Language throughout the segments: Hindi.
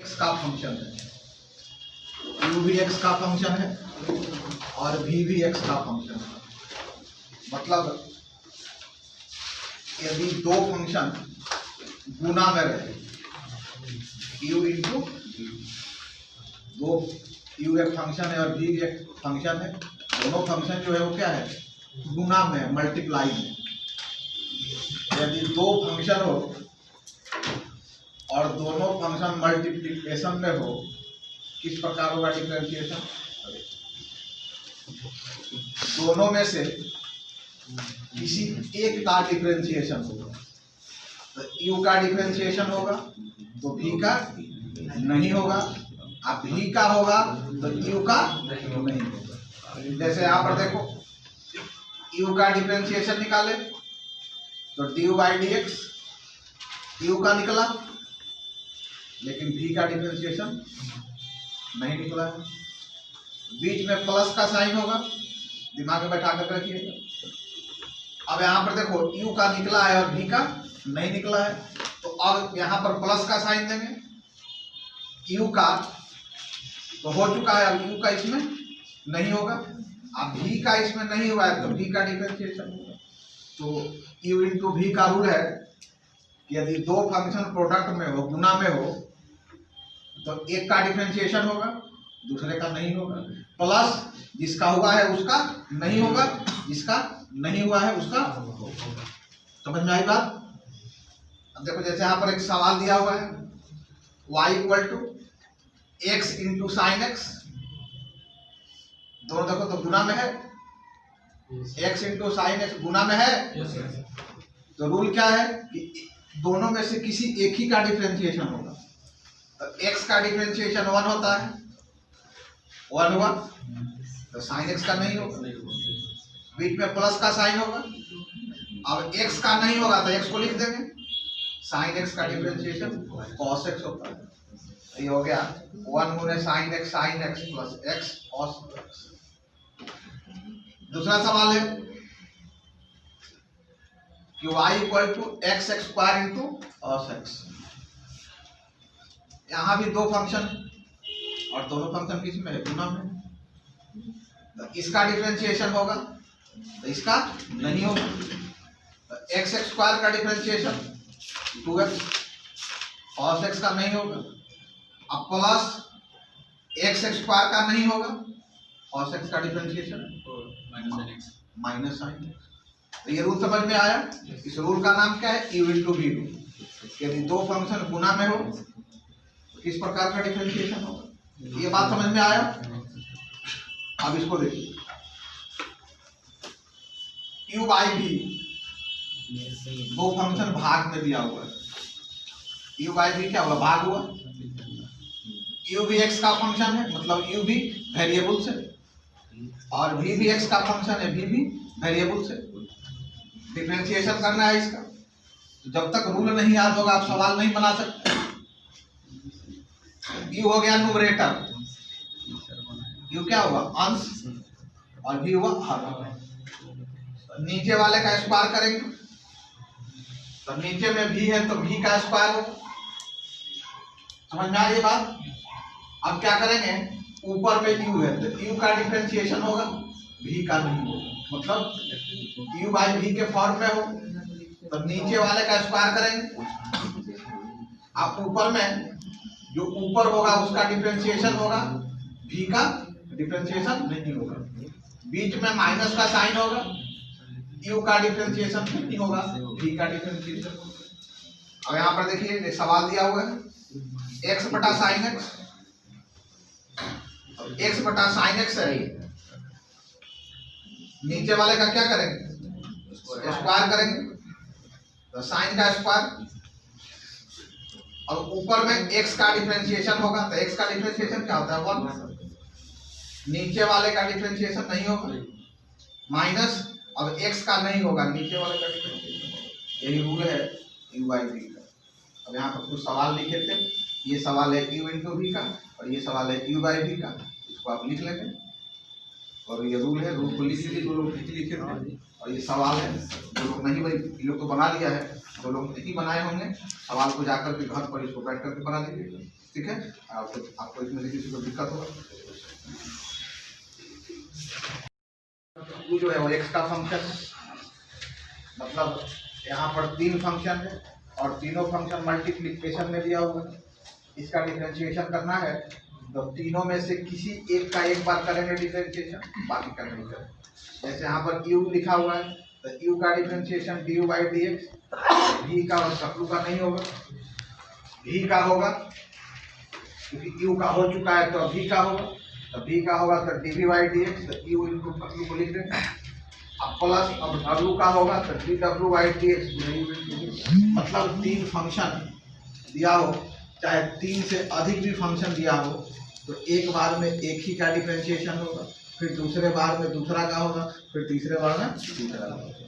एक्स का फंक्शन है, u भी एक्स का फंक्शन है और v भी एक्स का फंक्शन है। मतलब यदि दो फंक्शन गुना में रहे u इंटू दो, u एक फंक्शन है और v एक फंक्शन है, दोनों फंक्शन जो है वो क्या है, गुना में, मल्टीप्लाई में। यदि दो फंक्शन हो और दोनों फंक्शन मल्टीप्लिकेशन में हो, किस प्रकार होगा डिफरेंशिएशन? दोनों में से किसी एक का डिफरेंशिएशन होगा, तो u का डिफरेंशिएशन होगा तो v का नहीं होगा, अब v का होगा तो u का नहीं होगा। जैसे यहाँ पर देखो, u का डिफरेंशिएशन निकाले तो du by d x u का निकला, लेकिन v का डिफरेंशिएशन नहीं निकला है। बीच में प्लस का साइन होगा, दिमाग में बैठा कर रखिएगा। अब यहाँ पर देखो u का निकला है और v का नहीं निकला है, तो अब यहाँ पर प्लस का साइन देंगे, u का तो हो चुका है, अब u का इसमें नहीं होगा, अब v का इसमें नहीं हुआ है तो v का डिफरेंशिएशन होगा। तो u इंटू v का रूल है कि यदि दो फंक्शन प्रोडक्ट में हो, गुना में हो, तो एक का डिफरेंशिएशन होगा, दूसरे का नहीं होगा, प्लस जिसका हुआ है उसका नहीं होगा, जिसका नहीं हुआ है उसका होगा। समझ में आई बात? अब देखो, जैसे यहाँ पर एक सवाल दिया हुआ है, y equal to x into sine x, दोनों देखो तो गुना में है, x इंटू साइन एक्स गुना में है, तो रूल क्या है कि दोनों में से किसी एक ही का डिफरेंशिएशन होगा। तो x का डिफरेंशिएशन 1 होता है, 1 हुआ तो साइन x का नहीं होगा, बीच में प्लस का साइन होगा। अब x का नहीं होगा तो x को लिख देंगे, साइन x का डिफरेंशिएशन cos x होता है। ये हो गया 1 गुने sine x plus x cos x। दूसरा सवाल है कि y equal to x x square into cos x। यहाँ भी दो फंक्शन और दोनों फंक्शन किस में है, गुना में, तो इसका डिफरेंशिएशन होगा तो इसका नहीं होगा। तो एक्स एक्स स्क्वायर का डिफरेंशिएशन 2x, cos x का नहीं होगा, अब प्लस एक्स एक्स स्क्वायर का नहीं होगा, cos x का डिफरेंशिएशन माइनस साइन एक्स। तो ये रूल समझ में आया। इस रूल का नाम क्या है, u इंटू v रूल। यदि दो फंक्शन गुना में हो तो किस प्रकार का डिफरेंशिएशन होगा, ये बात समझ में आया। अब इसको देखिए, u बाई v, दो फंक्शन भाग में दिया हुआ है, u बाई v क्या हुआ, भाग हुआ। u भी x का फंक्शन है, मतलब u भी वेरिएबल से, और v भी x का फंक्शन है, v भी वेरिएबल से। डिफरेंशिएशन करना है इसका, तो जब तक रूल नहीं याद होगा आप सवाल नहीं बना सकते। u हो गया न्यूमरेटर, u क्या हुआ, अंश, और v हुआ हर। नीचे वाले का स्क्वायर करेंगे, तो नीचे में v है तो v का स्क्वायर होगा। समझ में आई ये बात? अब क्या करेंगे, ऊपर में u है तो u का डिफरेंशिएशन होगा, v का नहीं होगा, मतलब u बाई v के फॉर्म में हो तो नीचे वाले का स्क्वायर करेंगे। अब ऊपर में जो ऊपर होगा उसका डिफरेंशिएशन होगा, v का डिफरेंशिएशन नहीं होगा, बीच में माइनस का साइन होगा, u का डिफरेंशिएशन नहीं होगा, v का डिफरेंशिएशन होगा। अब यहाँ पर देखिए एक सवाल दिया हुआ है, x बटा साइन एक्स, x बटा साइन एक्स है, नीचे वाले का क्या करेंगे, स्क्वायर करेंगे, तो साइन का स्क्वायर, और ऊपर में x का डिफरेंशिएशन होगा, तो x का डिफरेंशिएशन क्या होता है, 1। नीचे वाले का डिफरेंशिएशन नहीं होगा, माइनस, अब x का नहीं होगा, नीचे वाले का डिफरेंशिएशन होगा। यही रूल है u बाई v का। अब यहाँ पर कुछ सवाल लिखे थे, ये सवाल है u इंटू v का और ये सवाल है u बाई v का, इसको आप लिख लेंगे। और ये रूल है, रूल को लिख लीजिए, जो लोग लिखे थे, और ये सवाल है, जो लोग नहीं, भाई ये लोग तो बना लिया है, जो लोग नहीं बनाए होंगे सवाल को जाकर के घर पर इसको बैठ करके बना लीजिए। ठीक है। आपको इसमें से किसी को दिक्कत होगा, जो है वो x का फंक्शन है, मतलब यहाँ पर 3 फंक्शन है और तीनों फंक्शन मल्टीप्लिकेशन में दिया हुआ है। इसका डिफरेंशिएशन करना है तो तीनों में से किसी एक का एक बार करेंगे डिफरेंशिएशन, बाकी का नहीं करेंगे। जैसे यहाँ पर u लिखा हुआ है तो u का differentiation du by d x, v का और w का नहीं होगा, v का होगा क्योंकि u का हो चुका है तो v का होगा, तो v का होगा तो dv बाई डी एक्स, तो u इंटू w को लिख देंगे। अब प्लस अब w का होगा तो dw बाई डी एक्स, मतलब 3 फंक्शन दिया हो, चाहे 3 से अधिक भी फंक्शन दिया हो, तो एक बार में एक ही का डिफरेंशिएशन होगा, फिर दूसरे बार में दूसरा का होगा, फिर तीसरे बार में तीसरा का होगा।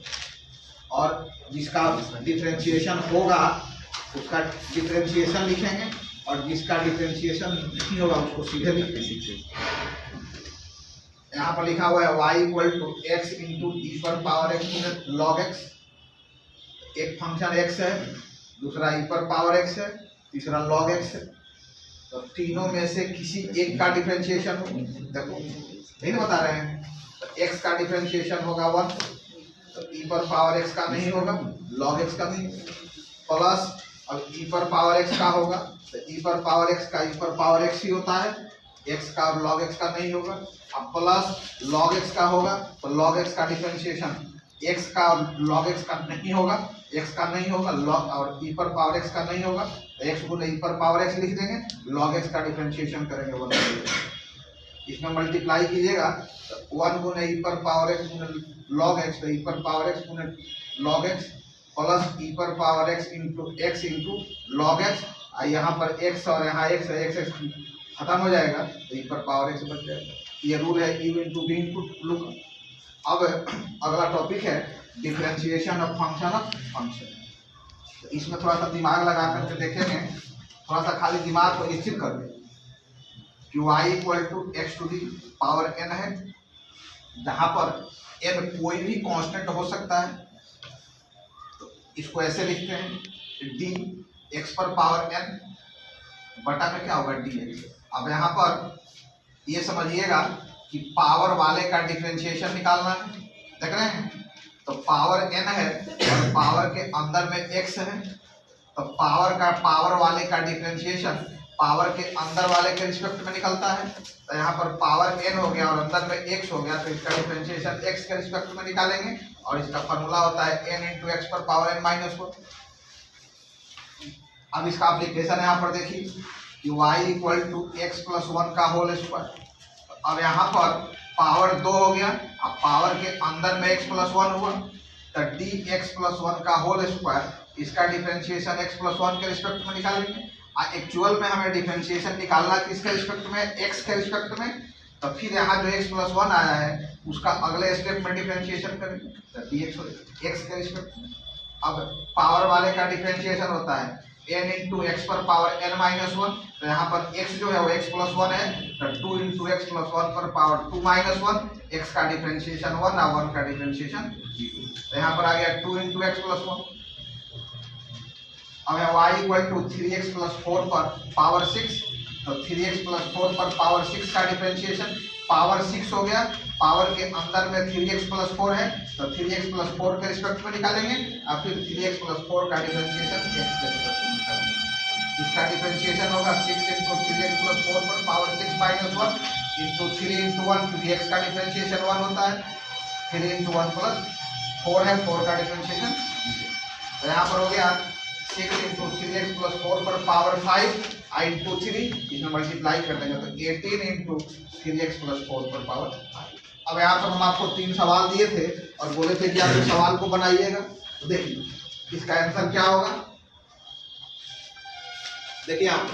और जिसका डिफरेंशिएशन होगा उसका डिफरेंशिएशन लिखेंगे और जिसका डिफरेंशिएशन नहीं होगा उसको सीधे लिखेंगे। यहाँ पर लिखा हुआ है y equal to x into e पर पावर एक्स लॉग एक्स। एक फंक्शन x है, दूसरा ई पर पावर x है, तीसरा log x है, तो तीनों में से किसी एक का डिफरेंशिएशन हो। देखो नहीं बता रहे हैं, तो x का डिफरेंशिएशन होगा 1, तो e पर पावर x का नहीं होगा, log x का नहीं, प्लस अब e पर पावर x का होगा तो e पर पावर x का e पर पावर x ही होता है, x का और log x का नहीं होगा। अब प्लस log x का होगा तो log x का डिफरेंशिएशन x का और log x का नहीं होगा, x का नहीं होगा log और e पर पावर x का नहीं होगा, तो x गुने e पर पावर x लिख देंगे, log x का डिफरेंशिएशन करेंगे 1। इसमें मल्टीप्लाई कीजिएगा तो 1 गुने e पर पावर x गुने log x, तो e पर पावर x गुने log x प्लस e पर power x into x into log x, यहाँ पर x और यहाँ x है, x खत्म हो जाएगा तो e पर पावर x बच जाएगा। ये रूल है u into v into look. अब अगला टॉपिक है डिफरेंशिएशन ऑफ फंक्शन। तो इसमें थोड़ा सा दिमाग लगा करके देखेंगे, थोड़ा सा खाली दिमाग को स्थिर कर दें कि y equal to x to the power n है, जहाँ पर n कोई भी कांस्टेंट हो सकता है, तो इसको ऐसे लिखते हैं d x पर पावर n बटा में क्या होगा dx। अब यहाँ पर ये समझिएगा कि पावर वाले का डिफरेंशिएशन निकालना है, देख रहे हैं, तो पावर n है और पावर के अंदर में x है, तो पावर वाले का डिफरेंशिएशन पावर के अंदर वाले के रिस्पेक्ट में निकलता है। तो यहाँ पर पावर n हो गया और अंदर में x हो गया, तो इसका डिफरेंशिएशन x के रिस्पेक्ट में निकालेंगे और इसका फॉर्मूला होता है n इंटू एक्स पर पावर n माइनस 4। अब इसका एप्लीकेशन यहाँ पर देखिए कि y equal to x plus 1 का होल स्क्वायर। अब यहाँ पर पावर 2 हो गया, अब पावर के अंदर में x प्लस 1 हुआ, तो dx प्लस 1 का होल स्क्वायर, इसका डिफरेंशिएशन x प्लस 1 के रिस्पेक्ट में निकालेंगे। एक्चुअल में हमें डिफरेंशिएशन निकालना किसके रिस्पेक्ट में, x के रिस्पेक्ट में, तो फिर यहाँ जो x प्लस 1 आया है उसका अगले स्टेप में डिफरेंशिएशन करेंगे तो dx x के रिस्पेक्ट में। अब पावर वाले का डिफरेंशिएशन होता है n इंटू एक्स पर पावर n माइनस 1, तो यहाँ पर x जो है वो x प्लस 1 है, तो 2 इंटू एक्स प्लस 1 पर पावर 2 माइनस 1, x का डिफरेंशिएशन 1 और 1 का डिफरेंशिएशन 0, तो यहाँ पर आ गया 2 इंटू एक्स प्लस 1। अब y equal to 3x plus 4 पर पावर 6, तो 3x प्लस 4 पर पावर 6 का डिफरेंशिएशन पावर 6 हो गया, पावर के अंदर में 3x प्लस 4 है, तो 3x प्लस 4 के रिस्पेक्ट में निकालेंगे और फिर 3x प्लस 4 का डिफरेंशिएशन x के रिस्पेक्ट में निकालेंगे। इसका डिफरेंशिएशन होगा 6 इंटू 3x प्लस 4 पर पावर 6 माइनस 1 इंटू 3 इंटू 1, क्योंकि x का डिफरेंशिएशन 1 होता है, 3 इंटू 1 प्लस 4 है, 4 का डिफरेंशिएशन, तो यहाँ पर हो गया 6 इंटू 3x प्लस 4 पर पावर 5 इंटू 3, इसमें मल्टीप्लाई कर देंगे तो 18 इंटू 3x प्लस 4 पर पावर 5। अब यहाँ पर हम आपको 3 सवाल दिए थे और बोले थे कि आप इस सवाल को बनाइएगा, तो देखिए इसका आंसर क्या होगा। देखिए आप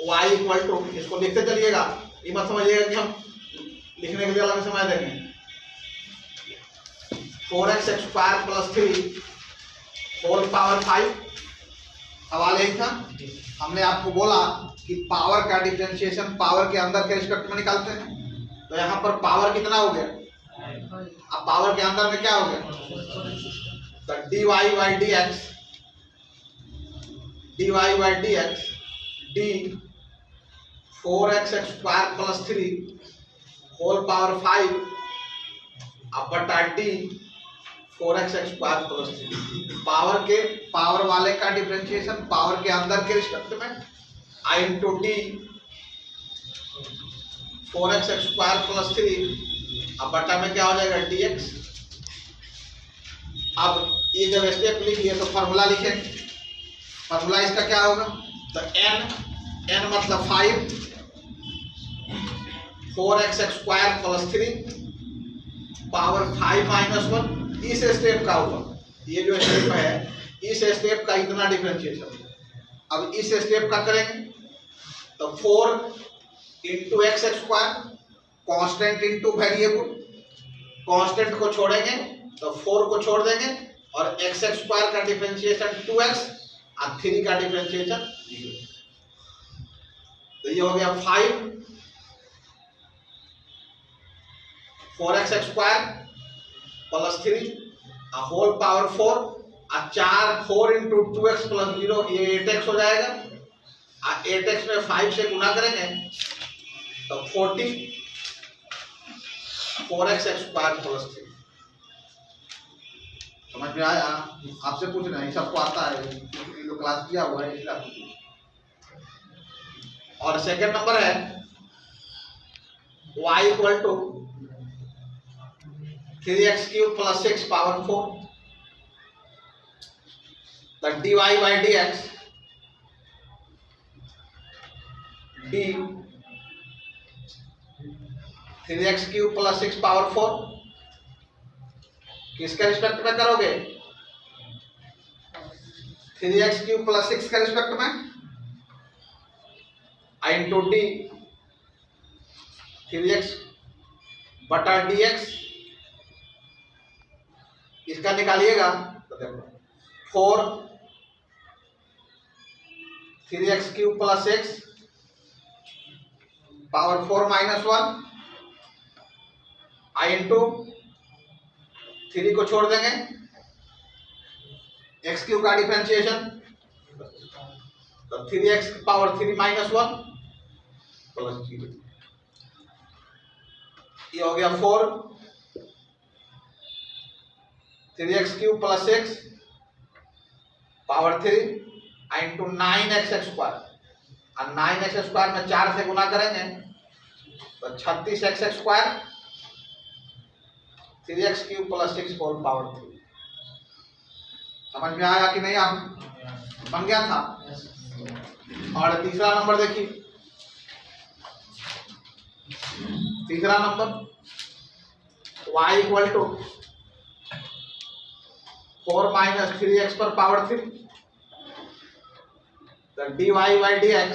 y इक्वल टू, इसको लिखते चलिएगा, ये मत समझिएगा कि हम लिखने के लिए अलग समय देंगे, 4x square plus 3 whole power 5। सवाल यही था, हमने आपको बोला कि पावर का डिफरेंशिएशन पावर के अंदर के रिस्पेक्ट में निकालते हैं, तो यहाँ पर पावर कितना हो गया, अब पावर के अंदर में क्या हो गया, तो dy by d x d 4x square plus 3 whole power 5 अब बटा D 4x square plus 3 power वाले का डिफरेंशिएशन पावर के अंदर के रिस्पेक्ट में I into d 4x square plus 3 अब बटा में क्या हो जाएगा dx। अब ये जब स्टेप लिख लिए तो फॉर्मूला लिखेंगे। फॉर्मूला इसका क्या होगा, तो n मतलब 5 4x square plus 3 power 5 minus 1 इस स्टेप का होगा। ये जो स्टेप है इस स्टेप का इतना डिफरेंशिएशन। अब इस स्टेप का करेंगे तो 4 into x square constant into variable, constant को छोड़ेंगे तो 4 को छोड़ देंगे और एक्स स्क्वायर का डिफरेंशिएशन 2x और 3 का डिफरेंशिएशन 0। तो ये हो गया 4x square plus 3 whole power 4 और 4 इंटू 2x प्लस 0 ये 8x हो जाएगा और 8x में 5 से गुना करेंगे तो 40 4x स्क्वायर प्लस 3। समझ में आया? आपसे पूछ रहे हैं, सबको आता है, जो क्लास किया हुआ है इसलिए आपको पूछ। और सेकंड नंबर है y equal to 3x cube plus 6 power 4 तो dy by dx d 3x cube plus 6 power 4 किसके रिस्पेक्ट में करोगे, 3x क्यूब प्लस 6 के रिस्पेक्ट में आई इंटू डी 3x बटा dx इसका निकालिएगा तो देखो 4 3x cube plus 6 power 4 minus 1 आई इंटू 3 को छोड़ देंगे x क्यूब का डिफरेंशिएशन तो 3x पावर 3 माइनस 1 प्लस 0। ये हो गया 4 3x cube plus 6 power 3 into 9x square और 9x स्क्वायर में 4 से गुना करेंगे तो 36x square 3x cube plus 6 whole power 3। समझ में आया कि नहीं? आप बन गया था। और तीसरा नंबर देखिए, तीसरा number y equal to 4 minus 3x पर पावर 3 तो dy by dx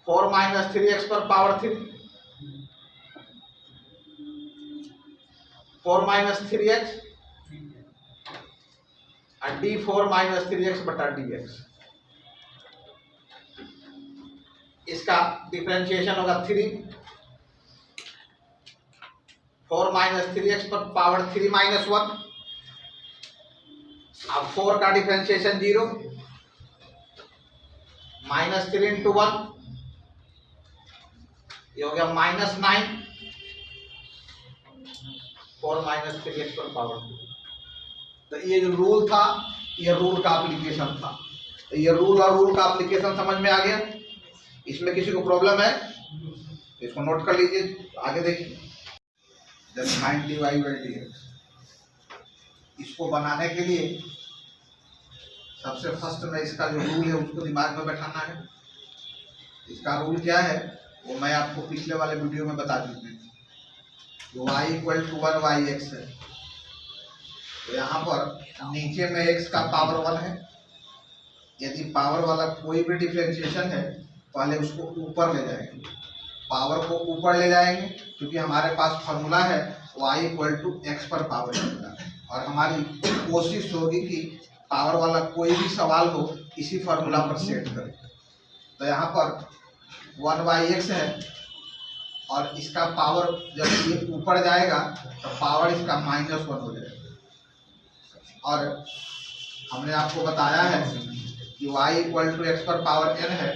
4 minus 3x पर पावर 3 4 माइनस 3x और डी 4 माइनस 3x बटा dx। इसका डिफरेंशिएशन होगा 3 4 माइनस 3x पर पावर 3 माइनस 1 अब 4 का डिफरेंशिएशन 0 माइनस 3 इंटू 1 ये हो गया माइनस 9 4 माइनस 3x पर पावर 2। तो ये जो रूल था ये रूल का एप्लीकेशन था। तो ये रूल और रूल का एप्लीकेशन समझ में आ गया। इसमें किसी को प्रॉब्लम है इसको नोट कर लीजिए, आगे देखिए। जब फाइंड dy बाई dx इसको बनाने के लिए सबसे फर्स्ट में इसका जो रूल है उसको दिमाग में बैठाना है। इसका रूल क्या है वो मैं आपको पिछले वाले वीडियो में बता चुके हैं। जो y इक्वल टू 1y(x) है तो यहाँ पर नीचे में x का पावर 1 है। यदि पावर वाला कोई भी डिफरेंशिएशन है पहले उसको ऊपर ले जाएंगे, पावर को ऊपर ले जाएंगे क्योंकि हमारे पास फॉर्मूला है y इक्वल टू x पर पावर का। और हमारी कोशिश होगी कि पावर वाला कोई भी सवाल हो इसी फॉर्मूला पर सेट करें। तो यहाँ पर 1/x है और इसका पावर जब ये ऊपर जाएगा तो पावर इसका -1 हो जाएगा। और हमने आपको बताया है कि y इक्वल टू एक्स पर पावर n है,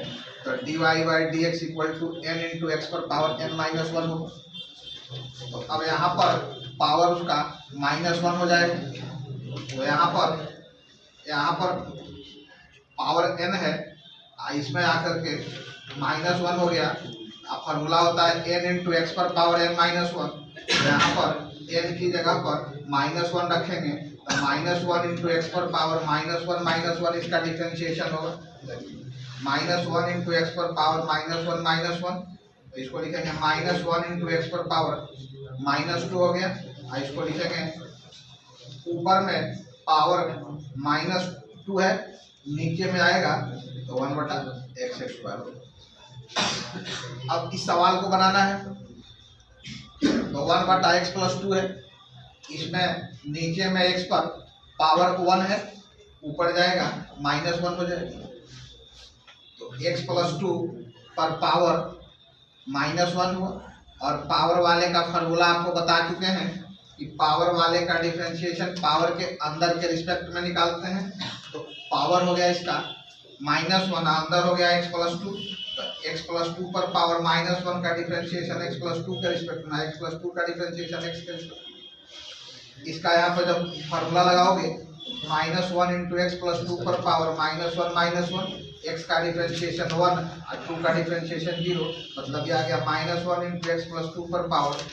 तो dy by d x equal to n into x पर पावर n माइनस वन होगा। तो अब यहाँ पर पावर उसका माइनस वन हो जाएगा, तो यहाँ पर पावर n है, इसमें आकर के माइनस वन हो गया। अब फॉर्मूला होता है n इंटू एक्स पर पावर n माइनस वन, तो यहाँ पर n की जगह पर माइनस वन रखेंगे, तो माइनस वन इंटू एक्स पर पावर माइनस वन इसका डिफ्रेंशिएशन होगा। माइनस वन इंटू एक्स पर पावर माइनस वन, तो इसको लिखेंगे माइनस वन इंटू एक्स पर पावर माइनस टू हो गया। और इसको लिखेंगे ऊपर में पावर माइनस टू है, नीचे में आएगा तो वन बटा एक्स स्क्वायर होगा। अब इस सवाल को बनाना है, तो वन बटा एक्स प्लस टू है, इसमें नीचे में एक्स पर पावर वन है, ऊपर जाएगा माइनस वन हो जाएगा। तो एक्स प्लस टू पर पावर माइनस वन हुआ, और पावर वाले का फॉर्मूला आपको बता चुके हैं कि पावर वाले का डिफरेंशिएशन पावर के अंदर के रिस्पेक्ट में निकालते हैं। तो पावर हो गया इसका माइनस वन, अंदर हो गया एक्स प्लस टू, तो एक्स प्लस टू पर पावर माइनस वन का डिफरेंशिएशन एक्स प्लस टू के रिस्पेक्ट में, एक्स प्लस टू का डिफरेंशिएशन एक्स के रिस्पेक्ट में। इसका यहाँ पर जब फार्मूला लगाओगे minus one into x plus to पर पावर माइनस वन, एक्स का डिफरेंशिएशन वन और टू का डिफरेंशिएशन जीरो, मतलब ये आ गया minus one into x plus to पर पावर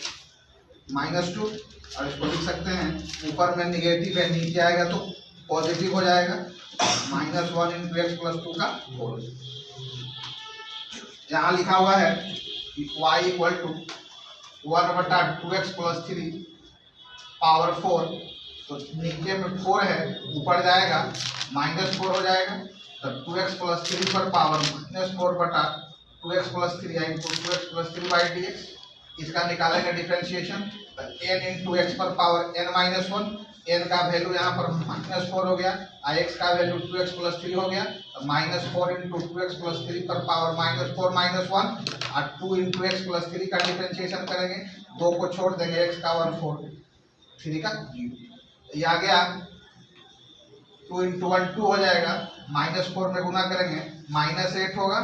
माइनस टू। और इसको लिख सकते हैं ऊपर में निगेटिव है, नीचे आएगा तो पॉजिटिव हो जाएगा, minus one into x plus two का होल। यहाँ लिखा हुआ है कि y इक्वल टू वन बटा two x plus three power four, तो नीचे में फोर है, ऊपर जाएगा माइनस फोर हो जाएगा, तो टू एक्स प्लस थ्री पर पावर माइनस फोर बटा two x plus three into two x plus three by d x. इसका निकालेंगे डिफरेंशिएशन, तो n इंटू एक्स पर power n minus one, n का वैल्यू यहाँ पर माइनस फोर हो गया, और x का वैल्यू टू एक्स प्लस थ्री हो गया, तो minus four into two x plus three पर power minus four minus one, और two into x plus three का डिफरेंशिएशन करेंगे, दो को छोड़ देंगे, x का वन फोर, थ्री का जीरो, ये आ गया। टू इंटू वन टू हो जाएगा, माइनस फोर में गुना करेंगे माइनस एट होगा,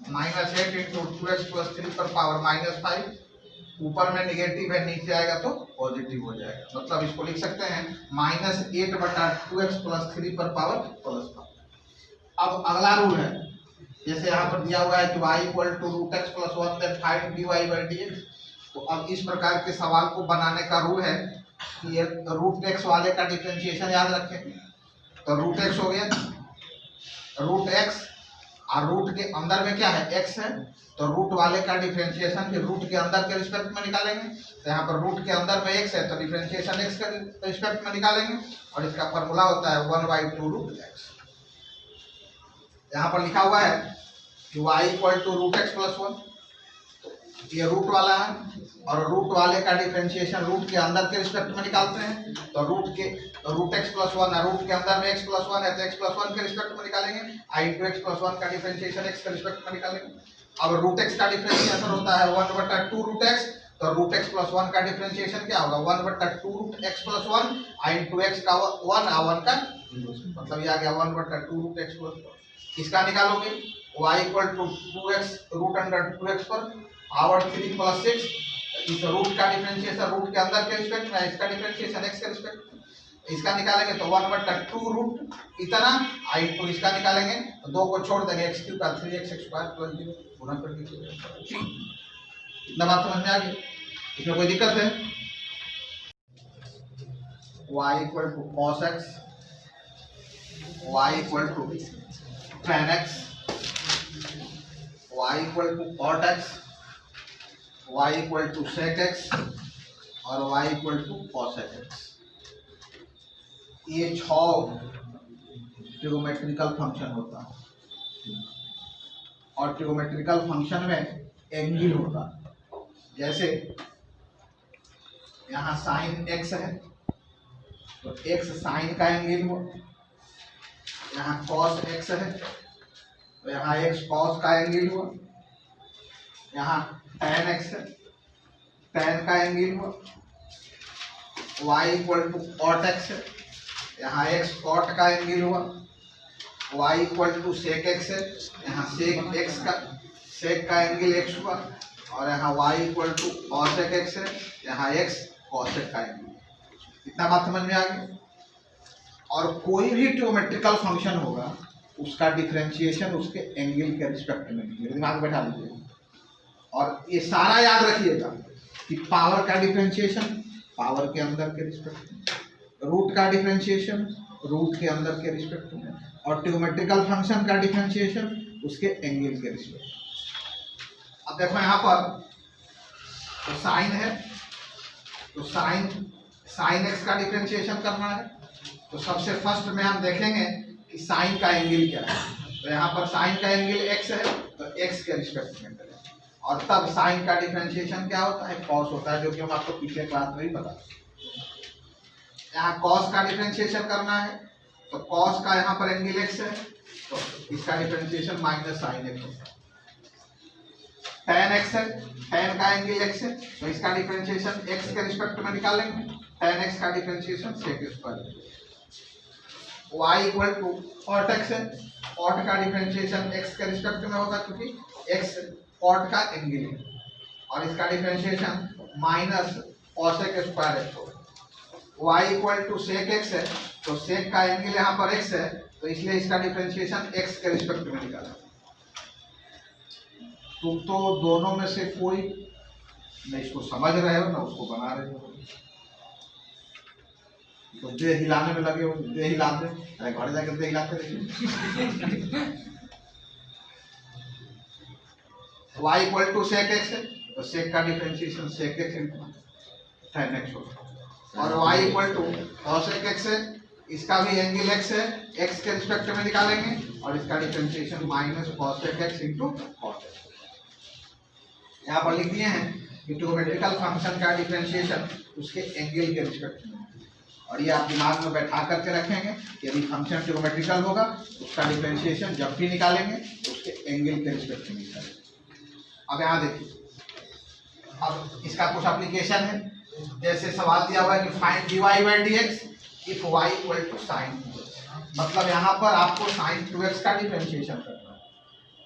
minus eight into two x plus three पर पावर माइनस फाइव, ऊपर में निगेटिव है, नीचे आएगा तो पॉजिटिव हो जाएगा। मतलब इसको लिख सकते हैं माइनस एट बटा टू एक्स प्लस थ्री पर पावर प्लस फाइव। अब अगला रूल है, जैसे यहाँ पर दिया हुआ है कि y equal to root x plus one then find dy by d x. तो अब इस प्रकार के सवाल को बनाने का रूल है कि ये रूट एक्स वाले का डिफरेंशिएशन याद रखें। तो रूट एक्स हो गया, रूट एक्स, और रूट के अंदर में क्या है एक्स है, तो रूट वाले का डिफरेंशिएशन फिर रूट के अंदर के रिस्पेक्ट में निकालेंगे। तो यहाँ पर रूट के अंदर में एक्स है, तो डिफरेंशिएशन एक्स के रिस्पेक्ट में निकालेंगे, और इसका फॉर्मूला होता है one by two root x. यहाँ पर लिखा हुआ है कि y equal to root x plus one, ये रूट वाला है, और रूट वाले का डिफरेंशिएशन रूट के अंदर के रिस्पेक्ट में निकालते हैं। तो रूट एक्स प्लस वन है, रूट के अंदर में एक्स प्लस वन है, तो एक्स प्लस वन के रिस्पेक्ट में निकालेंगे, आई इंटू एक्स प्लस वन का डिफरेंशिएशन एक्स के रिस्पेक्ट में निकालेंगे। अब रूट एक्स का डिफरेंशिएशन होता है वन बटा टू रूट एक्स, तो रूट एक्स प्लस वन का डिफरेंशिएशन क्या होगा, वन बटा two root x plus one, आई इंटू एक्स का वन और वन का, मतलब ये आ गया वन बटा two root x plus one. इसका निकालोगे y equal to two x root under two x पर पावर थ्री प्लस सिक्स, इस रूट का डिफरेंशिएशन रूट के अंदर के रिस्पेक्ट में, इसका डिफरेंशिएशन एक्स के रिस्पेक्ट में, इसका निकालेंगे तो वन बटा टू रूट इतना, आई टू इसका निकालेंगे तो दो को छोड़ देंगे, एक्स क्यूब का three x square plus zero गुना कर दीजिए। इतना बात समझ में आ गई, इसमें कोई दिक्कत है? y equal to cos x, y equal to tan x, y equal to cot x, y equal to sec x और y equal to cos x। ये 6 ट्रिगोमेट्रिकल फंक्शन होता है, और ट्रिगोमेट्रिकल फंक्शन में एंगल होता है। जैसे यहाँ साइन x है, तो x साइन का एंगल हो, यहाँ cos x है, तो यहाँ x cos का एंगल हुआ, यहाँ tan x है, tan का एंगल हुआ, y equal to cot x है, यहाँ x cot का एंगल हुआ, y equal to sec x है, यहाँ सेक का एंगल एक्स हुआ, और यहाँ y equal to cosec x है, यहाँ x कॉसेक का एंगल। इतना बात समझ में आ गई। और कोई भी ट्रिग्नोमेट्रिकल फंक्शन होगा उसका डिफरेंशिएशन उसके एंगल के रिस्पेक्ट में, दिमाग बैठा लीजिए। और ये सारा याद रखिएगा कि पावर का डिफरेंशिएशन पावर के अंदर के रिस्पेक्ट में, रूट का डिफरेंशिएशन रूट के अंदर के रिस्पेक्ट में, और ट्रिग्नोमेट्रिकल फंक्शन का डिफरेंशिएशन उसके एंगल के रिस्पेक्ट में। अब देखो यहाँ पर तो साइन है, तो साइन एक्स का डिफरेंशिएशन करना है। तो सबसे फर्स्ट में हम देखेंगे कि साइन का एंगल क्या है। तो यहाँ पर साइन का एंगल एक्स है, तो एक्स के रिस्पेक्ट में करें। और तब साइन का डिफरेंशिएशन क्या होता है, कॉस होता है, जो कि हम आपको पिछले क्लास में ही बता। यहाँ कॉस का डिफरेंशिएशन करना है, तो कॉस का यहाँ पर एंगल एक्स है, तो इसका डिफरेंशिएशन माइनस साइन एक्स होता है। tan एक्स है, tan का एंगल एक्स है, तो इसका डिफरेंशिएशन एक्स के रिस्पेक्ट में निकालेंगे। tan एक्स का differentiation sec square. y equal to cot x है, cot का डिफरेंशिएशन x के रिस्पेक्ट में होगा क्योंकि x cot का एंगल है, और इसका differentiation minus cosec square x होगा। y equal to sec x है, तो सेक का एंगल यहाँ पर x है, तो इसलिए इसका डिफरेंशिएशन x के रिस्पेक्ट में निकाला। तुम तो दोनों में से कोई न इसको समझ रहे हो ना उसको बना रहे हो, तो दे हिलाने में लगे हो, दे हिलाते, घर जाकर दे हिलाते देखिए। y equal to sec x है, तो सेक का differentiation sec x into tan x होगा। और y equal to cosec x है, इसका भी एंगल x है, x के रिस्पेक्ट में निकालेंगे, और इसका differentiation minus cosec x into cot x. यहाँ पर लिख दिए हैं कि ट्रिग्नोमेट्रिकल फंक्शन का डिफरेंशिएशन उसके एंगल के रिस्पेक्ट में, और ये आप दिमाग में बैठा करके रखेंगे कि यदि फंक्शन ट्रिग्नोमेट्रिकल होगा उसका डिफरेंशिएशन जब भी निकालेंगे तो उसके एंगल के रिस्पेक्ट में निकालेंगे। अब यहाँ देखिए, अब इसका कुछ एप्लीकेशन है। जैसे सवाल दिया हुआ है कि find dy by dx if y equal to sine 2x, मतलब यहाँ पर आपको साइन 2x का डिफरेंशिएशन करना है।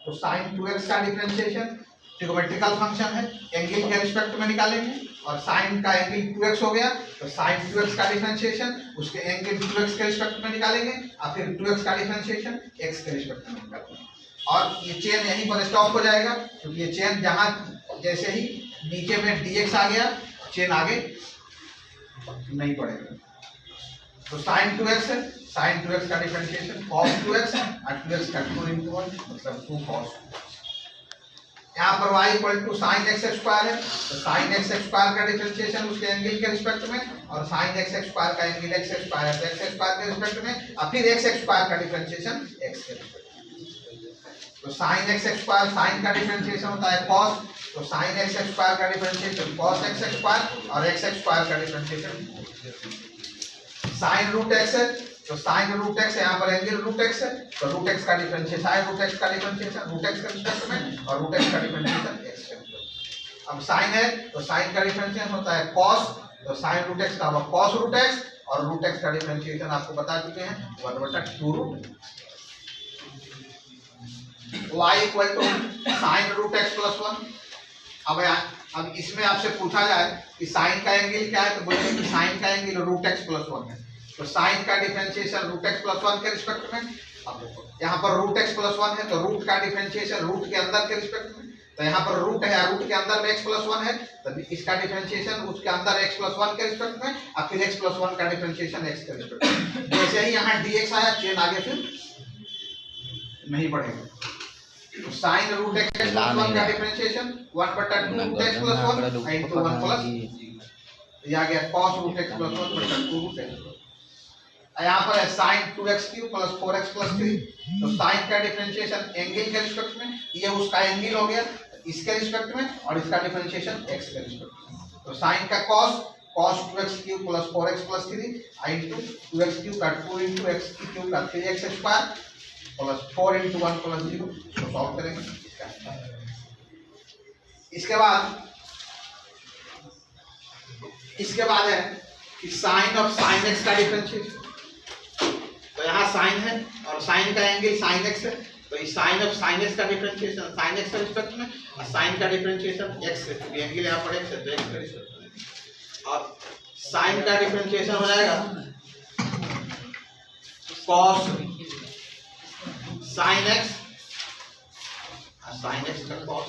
तो साइन 2x का डिफरेंशिएशन ट्रिग्नोमेट्रिकल फंक्शन है, एंगल के रिस्पेक्ट में निकालेंगे, और साइन का एंगल 2x हो गया, तो साइन 2x का डिफरेंशिएशन उसके एंगल 2x के रिस्पेक्ट में निकालेंगे, और फिर 2x का डिफरेंशिएशन x के रिस्पेक्ट में निकालेंगे। और ये चेन यहीं पर स्टॉप हो जाएगा, क्योंकि ये चेन जहां जैसे ही नीचे में dx आ गया, चेन आगे नहीं बढ़ेगा। तो साइन 2x है, साइन 2x का डिफरेंशिएशन cos 2x और 2x का 2 into 1 मतलब 2 cos। यहाँ पर y equal to sine x square है, तो साइन एक्स स्क्वायर का डिफरेंशिएशन उसके एंगल के रिस्पेक्ट में, और साइन एक्स स्क्वायर का एंगल एक्स स्क्वायर है, तो एक्स स्क्वायर के रिस्पेक्ट में, और फिर एक्स स्क्वायर का डिफरेंशिएशन एक्स के रिस्पेक्ट में। तो साइन एक्स स्क्वायर, साइन का डिफरेंशिएशन होता है cos, तो साइन एक्स स्क्वायर का डिफरेंशिएशन cos एक्स स्क्वायर, और एक्स स्क्वायर का डिफरेंशिएशन साइन रूट एक्स है, तो साइन रूट एक्स यहाँ पर एंगल रूट एक्स है, तो रूट एक्स का डिफरेंशिएशन साइन रूट एक्स का डिफरेंशिएशन रूट एक्स के रिस्पेक्ट में, और रूट एक्स का डिफरेंशिएशन एक्स के रिस्पेक्ट में। अब साइन है, तो साइन का डिफरेंशिएशन होता है cos, तो साइन रूट एक्स का होगा cos रूट एक्स, और रूट एक्स का डिफरेंशिएशन आपको बता चुके हैं 1/2 root. y equal to sine root x plus 1। अब इसमें आपसे पूछा जाए कि साइन का एंगल क्या है, तो बोलेंगे कि साइन का एंगल रूट एक्स प्लस 1 है, तो साइन का डिफरेंशिएशन रूट एक्स प्लस 1 के रिस्पेक्ट में। अब देखो यहाँ पर रूट एक्स प्लस 1 है, तो रूट का डिफरेंशिएशन रूट के अंदर के रिस्पेक्ट में, तो यहाँ पर रूट है, रूट के अंदर में एक्स प्लस 1 है, तो इसका डिफरेंशिएशन उसके अंदर एक्स प्लस 1 के रिस्पेक्ट में, और फिर एक्स प्लस 1 का डिफरेंशिएशन एक्स के रिस्पेक्ट में। जैसे ही यहाँ dx आया, चेन आगे फिर नहीं बढ़ेगा। तो साइन रूट एक्स प्लस 1 का differentiation 1/2 root x plus 1 into 1 plus ये आ गया cos root x plus 1/2 root x. यहाँ पर है sign 2x³ plus 4x plus 3, तो साइन का डिफरेंशिएशन एंगल के रिस्पेक्ट में, ये उसका एंगल हो गया इसके रिस्पेक्ट में, और इसका डिफरेंशिएशन x के रिस्पेक्ट में। तो साइन का cos 2x³ plus 4x plus 3 into 2x³ का 2 into x³ का 3x square plus 4 into 1 plus 0, तो सॉल्व करेंगे। इसके बाद है कि साइन ऑफ साइन x का डिफरेंशिएशन, तो यहाँ साइन है और साइन का एंगल साइन एक्स है, तो इस साइन ऑफ साइन एक्स का डिफरेंशिएशन साइन एक्स का रिस्पेक्ट में और साइन का डिफरेंशिएशन एक्स है, क्योंकि एंगल यहाँ पर एक्स है तो एक्स का रिस्पेक्ट में, और साइन का डिफरेंशिएशन हो जाएगा cos साइन एक्स का cos,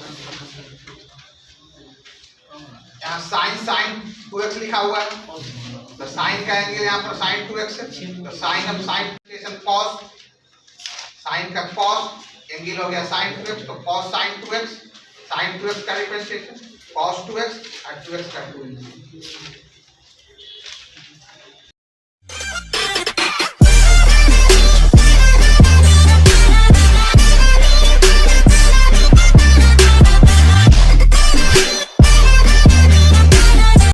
यहाँ साइन 2x लिखा हुआ है तो साइन का एंगल यहाँ पर साइन 2x है, तो sine of sine cos, sine का cos एंगल हो गया साइन 2x, तो cos sign 2x, sign 2x का डिफरेंशिएशन cos 2x और 2x का 2